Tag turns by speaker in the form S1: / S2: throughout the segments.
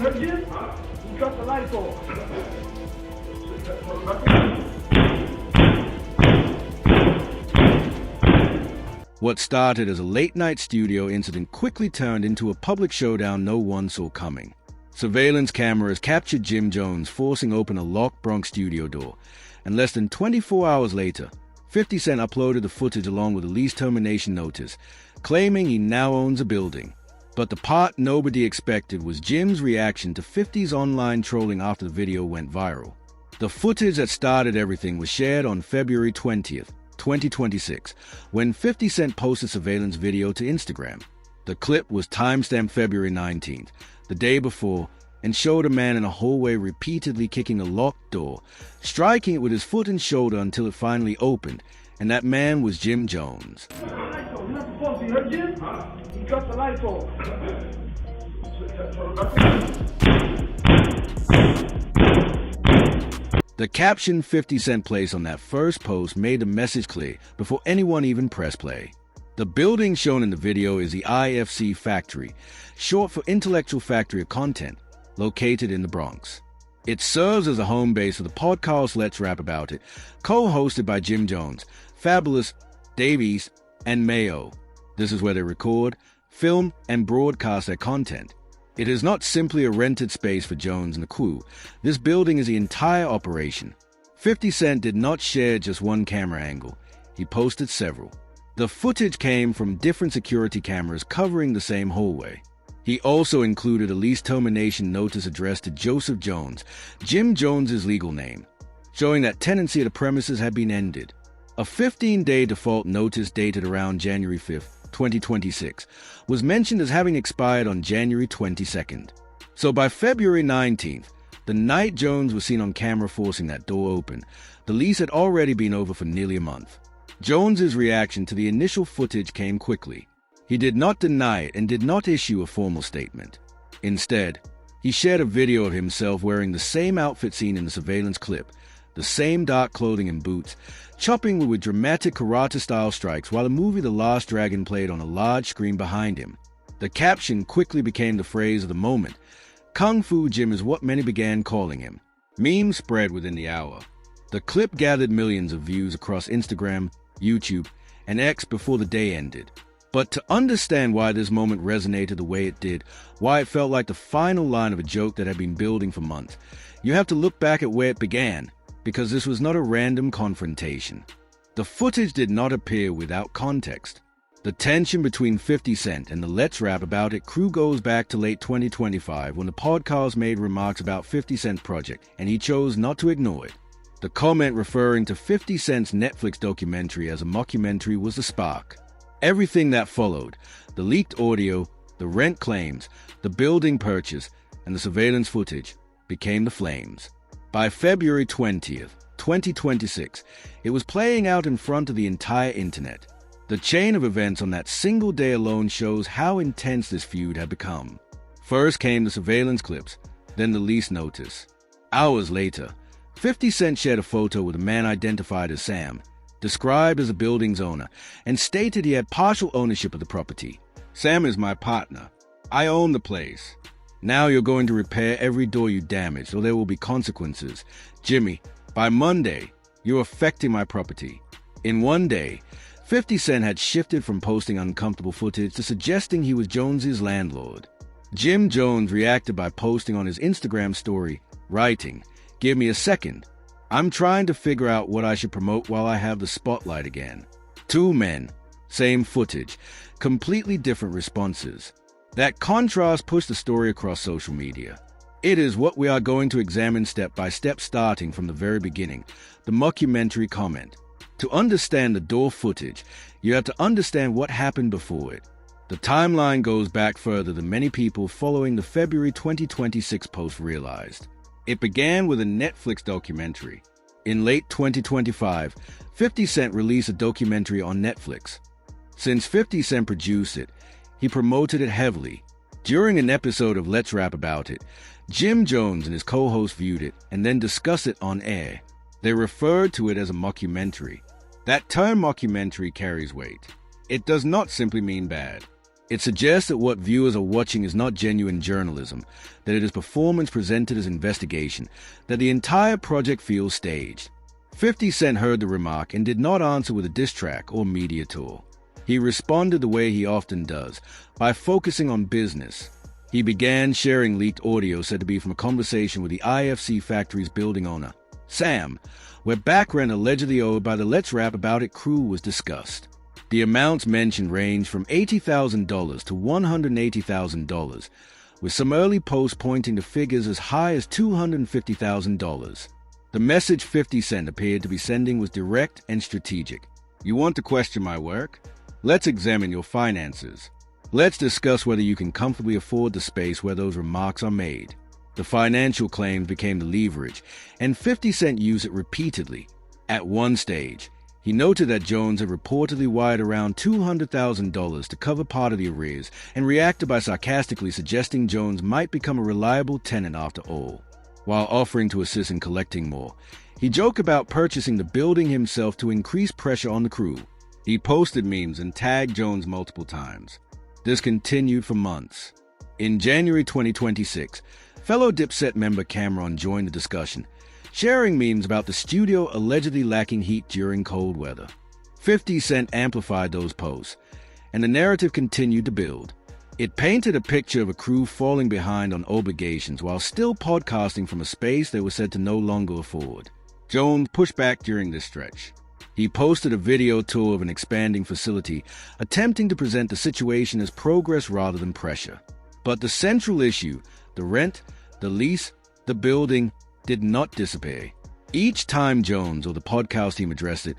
S1: heard Jim? Huh? You cut the lights off.
S2: What started as a late-night studio incident quickly turned into a public showdown no one saw coming. Surveillance cameras captured Jim Jones forcing open a locked Bronx studio door, and less than 24 hours later, 50 Cent uploaded the footage along with a lease termination notice, claiming he now owns a building. But the part nobody expected was Jim's reaction to 50's online trolling after the video went viral. The footage that started everything was shared on February 20th, 2026, when 50 Cent posted surveillance video to Instagram. The clip was timestamped February 19th, the day before, and showed a man in a hallway repeatedly kicking a locked door, striking it with his foot and shoulder until it finally opened, and that man was Jim Jones.
S1: You're not supposed to. You heard Jim? Huh? He cut the lights off.
S2: The caption 50 Cent placed on that first post made the message clear before anyone even pressed play. The building shown in the video is the IFC Factory, short for Intellectual Factory of Content, located in the Bronx. It serves as a home base for the podcast Let's Rap About It, co-hosted by Jim Jones, Fabulous, Davies, and Mayo. This is where they record, film, and broadcast their content. It is not simply a rented space for Jones and the crew. This building is the entire operation. 50 Cent did not share just one camera angle. He posted several. The footage came from different security cameras covering the same hallway. He also included a lease termination notice addressed to Joseph Jones, Jim Jones's legal name, showing that tenancy of the premises had been ended. A 15-day default notice dated around January 5th, 2026, was mentioned as having expired on January 22nd. So by February 19th, the night Jones was seen on camera forcing that door open, the lease had already been over for nearly a month. Jones's reaction to the initial footage came quickly. He did not deny it and did not issue a formal statement. Instead, he shared a video of himself wearing the same outfit seen in the surveillance clip, the same dark clothing and boots, chopping with dramatic karate-style strikes while the movie The Last Dragon played on a large screen behind him. The caption quickly became the phrase of the moment. Kung Fu Jim is what many began calling him. Memes spread within the hour. The clip gathered millions of views across Instagram, YouTube, and X before the day ended. But to understand why this moment resonated the way it did, why it felt like the final line of a joke that had been building for months, you have to look back at where it began, because this was not a random confrontation. The footage did not appear without context. The tension between 50 Cent and the Let's Rap About It crew goes back to late 2025 when the podcast made remarks about 50 Cent's project, and he chose not to ignore it. The comment referring to 50 Cent's Netflix documentary as a mockumentary was the spark. Everything that followed, the leaked audio, the rent claims, the building purchase, and the surveillance footage, became the flames. By February 20th, 2026, it was playing out in front of the entire internet. The chain of events on that single day alone shows how intense this feud had become. First came the surveillance clips, then the lease notice. Hours later, 50 Cent shared a photo with a man identified as Sam, described as a building's owner, and stated he had partial ownership of the property. Sam is my partner. I own the place. Now you're going to repair every door you damaged, or there will be consequences. Jimmy, by Monday, you're affecting my property. In one day, 50 Cent had shifted from posting uncomfortable footage to suggesting he was Jones's landlord. Jim Jones reacted by posting on his Instagram story, writing, "Give me a second. I'm trying to figure out what I should promote while I have the spotlight again." Two men, same footage, completely different responses. That contrast pushed the story across social media. It is what we are going to examine step by step, starting from the very beginning, the mockumentary comment. To understand the door footage, you have to understand what happened before it. The timeline goes back further than many people following the February 2026 post realized. It began with a Netflix documentary. In late 2025, 50 Cent released a documentary on Netflix. Since 50 Cent produced it, he promoted it heavily. During an episode of Let's Rap About It, Jim Jones and his co-host viewed it and then discussed it on air. They referred to it as a mockumentary. That term mockumentary carries weight. It does not simply mean bad. It suggests that what viewers are watching is not genuine journalism, that it is performance presented as investigation, that the entire project feels staged. 50 Cent heard the remark and did not answer with a diss track or media tour. He responded the way he often does, by focusing on business. He began sharing leaked audio said to be from a conversation with the IFC Factory's building owner, Sam, where back rent allegedly owed by the Let's Rap About It crew was discussed. The amounts mentioned range from $80,000 to $180,000, with some early posts pointing to figures as high as $250,000. The message 50 Cent appeared to be sending was direct and strategic. You want to question my work? Let's examine your finances. Let's discuss whether you can comfortably afford the space where those remarks are made. The financial claims became the leverage, and 50 Cent used it repeatedly. At one stage, he noted that Jones had reportedly wired around $200,000 to cover part of the arrears and reacted by sarcastically suggesting Jones might become a reliable tenant after all. While offering to assist in collecting more, he joked about purchasing the building himself to increase pressure on the crew. He posted memes and tagged Jones multiple times. This continued for months. In January 2026, fellow Dipset member Cameron joined the discussion, sharing memes about the studio allegedly lacking heat during cold weather. 50 Cent amplified those posts, and the narrative continued to build. It painted a picture of a crew falling behind on obligations while still podcasting from a space they were said to no longer afford. Jones pushed back during this stretch. He posted a video tour of an expanding facility, attempting to present the situation as progress rather than pressure. But the central issue, the rent, the lease, the building, did not disappear. Each time Jones or the podcast team addressed it,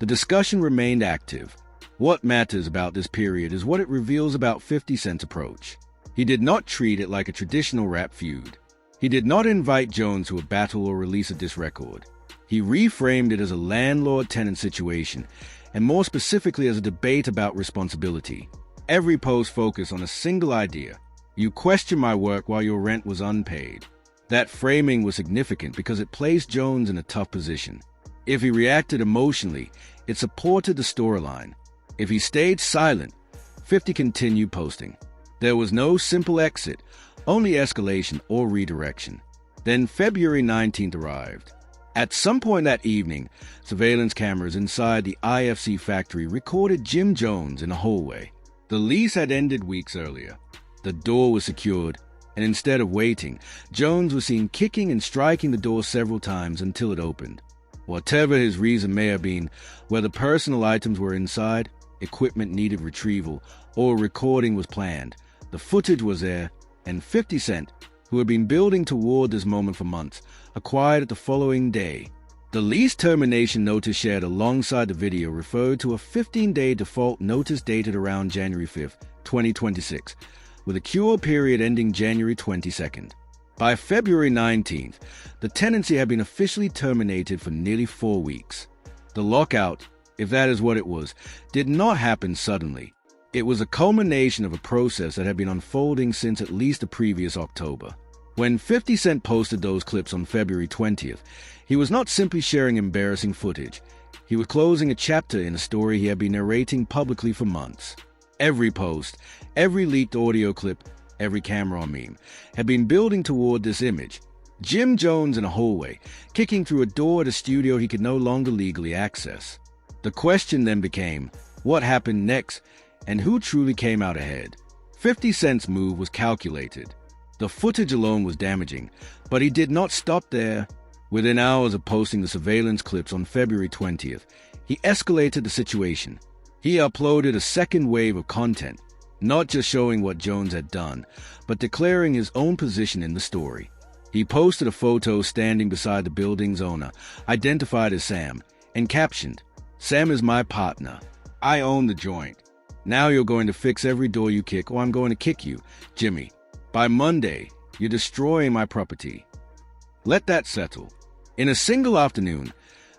S2: the discussion remained active. What matters about this period is what it reveals about 50 Cent's approach. He did not treat it like a traditional rap feud. He did not invite Jones to a battle or release a diss record. He reframed it as a landlord-tenant situation, and more specifically as a debate about responsibility. Every post focused on a single idea. You question my work while your rent was unpaid. That framing was significant because it placed Jones in a tough position. If he reacted emotionally, it supported the storyline. If he stayed silent, 50 continued posting. There was no simple exit, only escalation or redirection. Then February 19th arrived. At some point that evening, surveillance cameras inside the IFC factory recorded Jim Jones in a hallway. The lease had ended weeks earlier. The door was secured, and instead of waiting, Jones was seen kicking and striking the door several times until it opened. Whatever his reason may have been, whether personal items were inside, equipment needed retrieval, or a recording was planned, the footage was there, and 50 Cent, who had been building toward this moment for months, acquired it the following day. The lease termination notice shared alongside the video referred to a 15-day default notice dated around January 5, 2026, with a cure period ending January 22nd. By February 19th, the tenancy had been officially terminated for nearly 4 weeks. The lockout, if that is what it was, did not happen suddenly. It was a culmination of a process that had been unfolding since at least the previous October. When 50 Cent posted those clips on February 20th, he was not simply sharing embarrassing footage. He was closing a chapter in a story he had been narrating publicly for months. Every post, every leaked audio clip, every camera meme had been building toward this image. Jim Jones in a hallway, kicking through a door at a studio he could no longer legally access. The question then became, what happened next, and who truly came out ahead? 50 Cent's move was calculated. The footage alone was damaging, but he did not stop there. Within hours of posting the surveillance clips on February 20th, he escalated the situation. He uploaded a second wave of content, not just showing what Jones had done, but declaring his own position in the story. He posted a photo standing beside the building's owner, identified as Sam, and captioned, "Sam is my partner. I own the joint. Now you're going to fix every door you kick or I'm going to kick you, Jimmy. By Monday, you're destroying my property." Let that settle. In a single afternoon,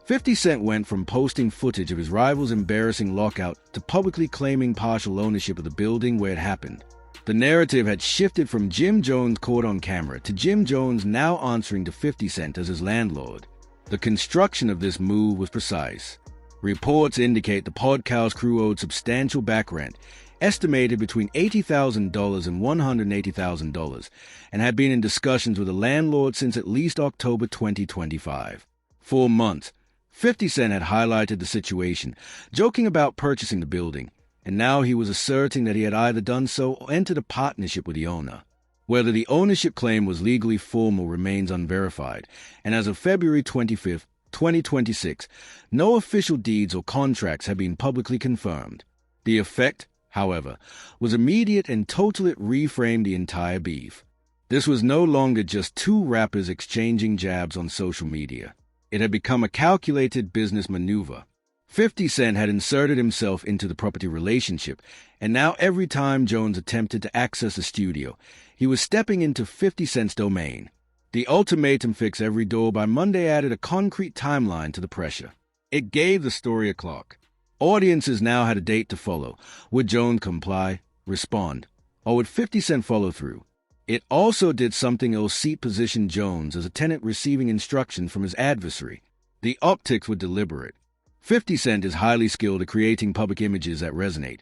S2: 50 Cent went from posting footage of his rival's embarrassing lockout to publicly claiming partial ownership of the building where it happened. The narrative had shifted from Jim Jones caught on camera to Jim Jones now answering to 50 Cent as his landlord. The construction of this move was precise. Reports indicate the podcast crew owed substantial back rent, estimated between $80,000 and $180,000, and had been in discussions with the landlord since at least October 2025. For months, 50 Cent had highlighted the situation, joking about purchasing the building, and now he was asserting that he had either done so or entered a partnership with the owner. Whether the ownership claim was legally formal remains unverified, and as of February 25, 2026, no official deeds or contracts have been publicly confirmed. The effect, however, was immediate and totally reframed the entire beef. This was no longer just two rappers exchanging jabs on social media. It had become a calculated business maneuver. 50 Cent had inserted himself into the property relationship, and now every time Jones attempted to access the studio, he was stepping into 50 Cent's domain. The ultimatum fix every door by Monday added a concrete timeline to the pressure. It gave the story a clock. Audiences now had a date to follow. Would Jones comply, respond, or would 50 Cent follow through? It also did something else: seat position Jones as a tenant receiving instruction from his adversary. The optics were deliberate. 50 Cent is highly skilled at creating public images that resonate,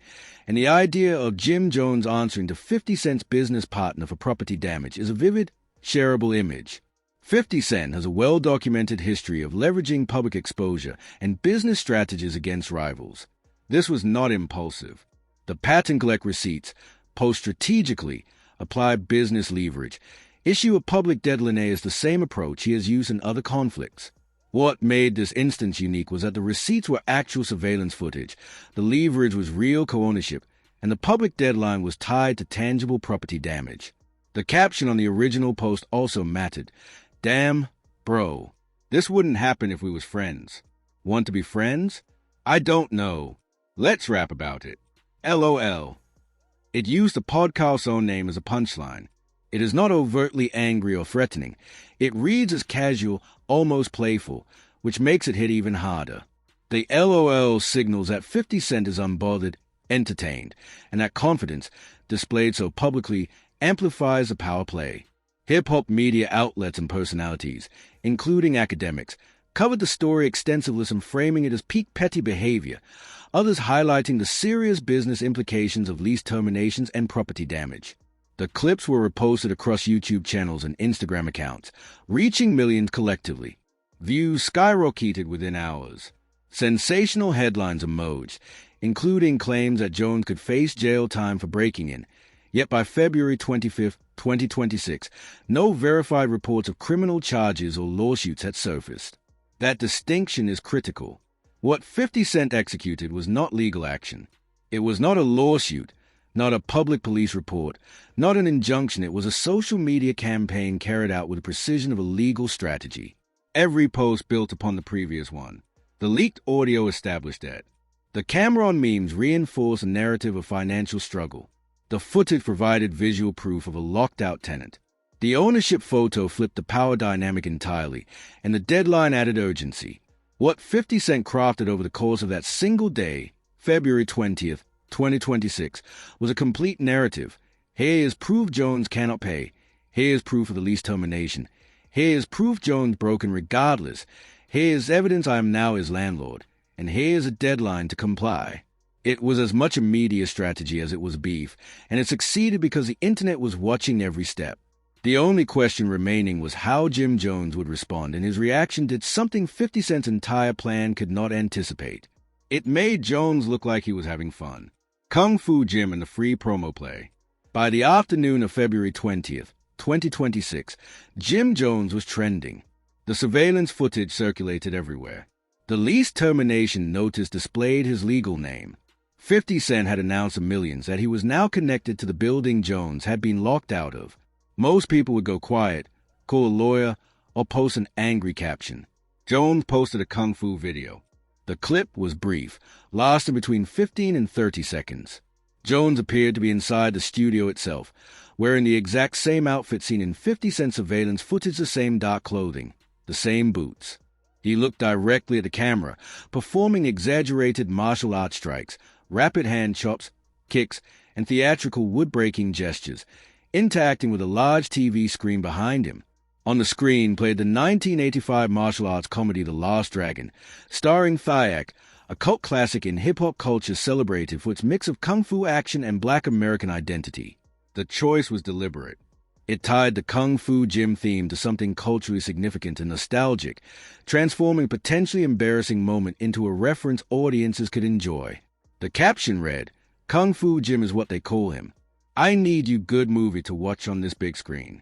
S2: and the idea of Jim Jones answering to 50 Cent's business partner for property damage is a vivid, shareable image. 50 Cent has a well-documented history of leveraging public exposure and business strategies against rivals. This was not impulsive. The pattern: collect receipts, post strategically, apply business leverage, issue a public deadline is the same approach he has used in other conflicts. What made this instance unique was that the receipts were actual surveillance footage, the leverage was real co-ownership, and the public deadline was tied to tangible property damage. The caption on the original post also mattered. Damn, bro. This wouldn't happen if we was friends. Want to be friends? I don't know. Let's rap about it. LOL. It used the podcast's own name as a punchline. It is not overtly angry or threatening. It reads as casual, almost playful, which makes it hit even harder. The LOL signals that 50 Cent is unbothered, entertained, and that confidence, displayed so publicly, amplifies the power play. Hip-hop media outlets and personalities, including academics, covered the story extensively, some framing it as peak petty behavior, others highlighting the serious business implications of lease terminations and property damage. The clips were reposted across YouTube channels and Instagram accounts, reaching millions collectively. Views skyrocketed within hours. Sensational headlines emerged, including claims that Jones could face jail time for breaking in. Yet by February 25, 2026, no verified reports of criminal charges or lawsuits had surfaced. That distinction is critical. What 50 Cent executed was not legal action. It was not a lawsuit, not a public police report, not an injunction. It was a social media campaign carried out with the precision of a legal strategy. Every post built upon the previous one. The leaked audio established that. The camera on memes reinforced a narrative of financial struggle. The footage provided visual proof of a locked-out tenant. The ownership photo flipped the power dynamic entirely, and the deadline added urgency. What 50 Cent crafted over the course of that single day, February 20th, 2026, was a complete narrative. Here is proof Jones cannot pay. Here is proof of the lease termination. Here is proof Jones broken regardless. Here is evidence I am now his landlord. And here is a deadline to comply. It was as much a media strategy as it was beef, and it succeeded because the internet was watching every step. The only question remaining was how Jim Jones would respond, and his reaction did something 50 Cent's entire plan could not anticipate. It made Jones look like he was having fun. Kung Fu Jim and the free promo play. By the afternoon of February 20th, 2026, Jim Jones was trending. The surveillance footage circulated everywhere. The lease termination notice displayed his legal name. 50 Cent had announced to millions that he was now connected to the building Jones had been locked out of. Most people would go quiet, call a lawyer, or post an angry caption. Jones posted a Kung Fu video. The clip was brief, lasting between 15 and 30 seconds. Jones appeared to be inside the studio itself, wearing the exact same outfit seen in 50 Cent surveillance footage, the same dark clothing, the same boots. He looked directly at the camera, performing exaggerated martial arts strikes, rapid hand chops, kicks, and theatrical wood-breaking gestures, interacting with a large TV screen behind him. On the screen played the 1985 martial arts comedy The Last Dragon, starring Thyak, a cult classic in hip-hop culture celebrated for its mix of kung fu action and Black American identity. The choice was deliberate. It tied the Kung Fu Gym theme to something culturally significant and nostalgic, transforming a potentially embarrassing moment into a reference audiences could enjoy. The caption read, "Kung Fu Gym is what they call him. I need you good movie to watch on this big screen."